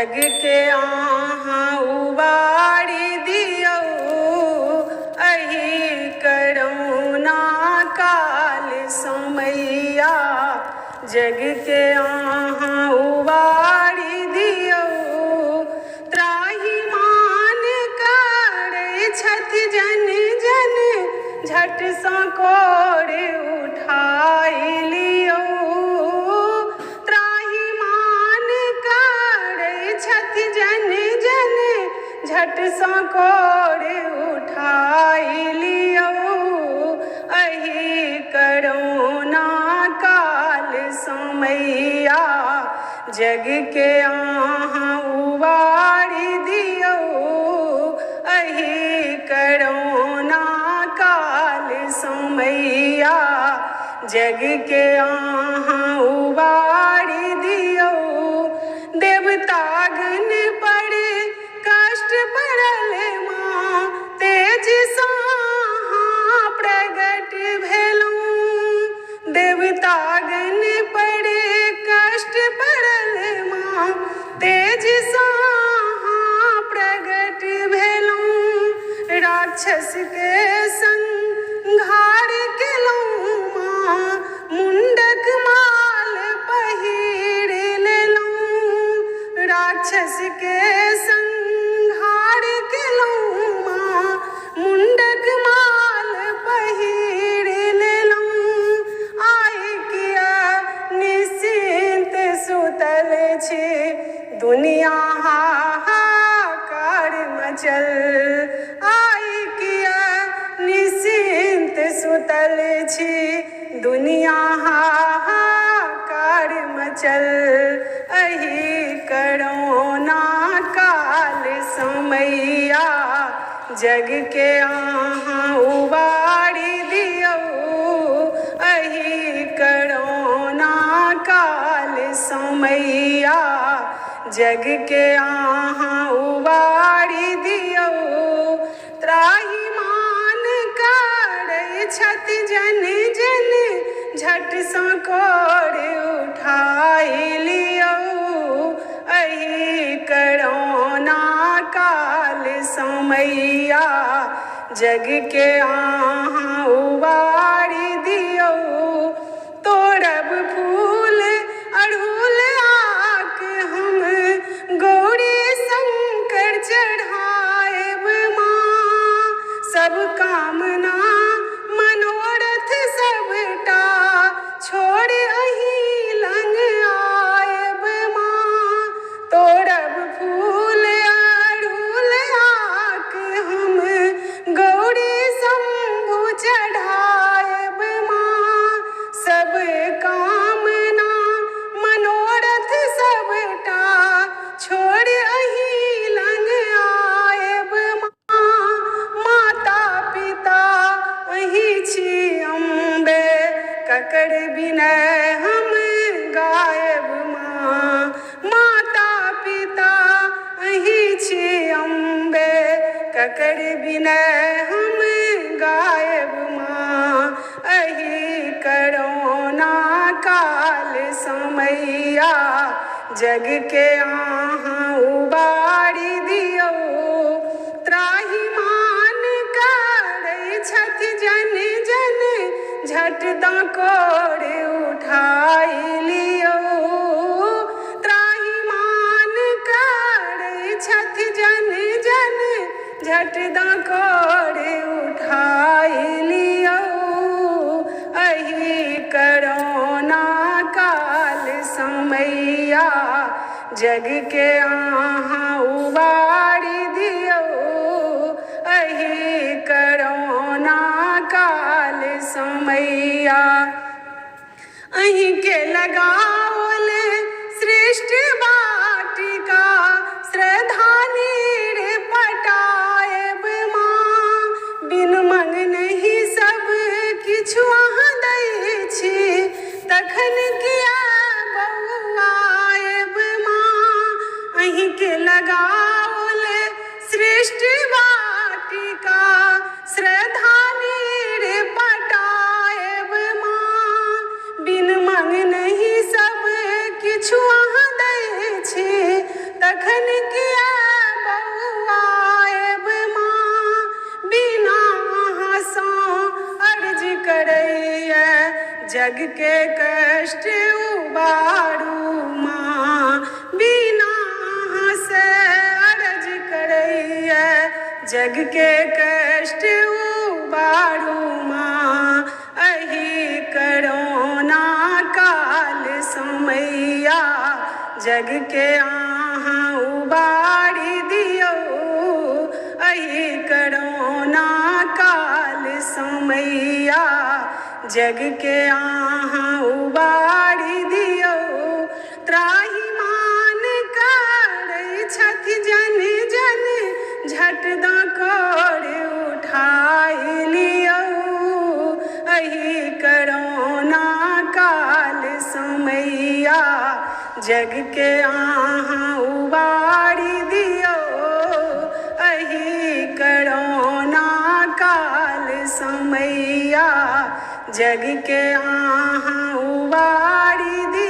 जग के अहाँ उबारी दियौ अही करोना काल समैया। जग के अहाँ उबारी दियौ त्राहिमाम करै छथि जन जन झट सँ कोर उठाइ लियौ। त्राहिमाम करै छथि जन जन झट सँ कोर उठाइ लियौ। अही करोना काल समैया जग के अहाँ उबारी दियौ अही करोना काल समैया। जग के अहाँ उबारी दियौ देवतागण पर कष्ट पड़ल माँ तेज सँ अहाँ प्रगट भेलहुँ। देवतागण पर कष्ट पड़ल माँ तेज सँ अहाँ प्रगट भेलहुँ। राक्षस के संहार केलहुँ माँ मुंडक माल पहिर लेलहुँ। राक्षस के संहार केलहुँ माँ मुंडक माल पहिर लेलहुँ। आइ किया निश्चिंत सुतल छी दुनिया हाहाकार मचल। आइ किया निश्चिंत सुतल छी दुनिया हाहाकार मचल। अही करोना काल समैया जग के अहाँ उबारी दियौ अही करोना काल समैया। जग के अहाँ उबारी दियौ त्राहिमाम करै छथि जन जन झट सँ कोर उठाइ लियौ। अही करोना काल समैया जग के अहाँ उबारी दियौ। तोड़ब फूल अड़हुल आक हम गौरी शंकर चढ़ाएब माँ। सब कामना मनोरथ सबटा छोड़ अही लंग आएब माँ। तोड़ब फूल अड़हुल आक हम गौरी शंभु चढ़ाएब माँ। सब कामना मनोरथ सबटा छोड़ अही लंग आएब माँ। माता पिता अही छी अम्बे ककर बिनय हम गायब माँ। माता पिता अही छी अम्बे ककर बिनय हम गायब माँ। अही करोना काल समैया जग के अहाँ उबारी दियौ त्राहिमाम करै छथि जन जन झट सँ कोर उठाइ लियौ। त्राहिमाम करै छथि जन जन झट सँ कोर उठाइ लियौ। अही करोना काल समैया जग के अहाँ उबारी दियौ अही करोना काल समैया। अहीं के लगाओल सृष्ट वाटिका श्रद्धा नीर पटाएब माँ। बिन मंगनहि सब किछु अहाँ दै छी तखन किया बौआएब माँ। अहीं के लगाओल सृष्ट वाटिका श्रद्धा नीर पटाएब माँ। बिन मंगनहि सब किछु अहाँ दै कखन किया बौआएब माँ बिना हँसों अर्ज करैया जग के कष्ट उबारू माँ बिना हँसे अर्ज करैया जग के कष्ट उबारू माँ अही करोना काल समैया जग के अहाँ उबारी दियो अही करोना काल समैया जग के अहाँ उबारी दियो त्राहि मान करै छथि जन जन झट दऽ कोर उठाइ लियौ अही करोना काल समैया जग के अहाँ उबारी दियो अही करोना काल समैया जग के अहाँ उबारी दियो।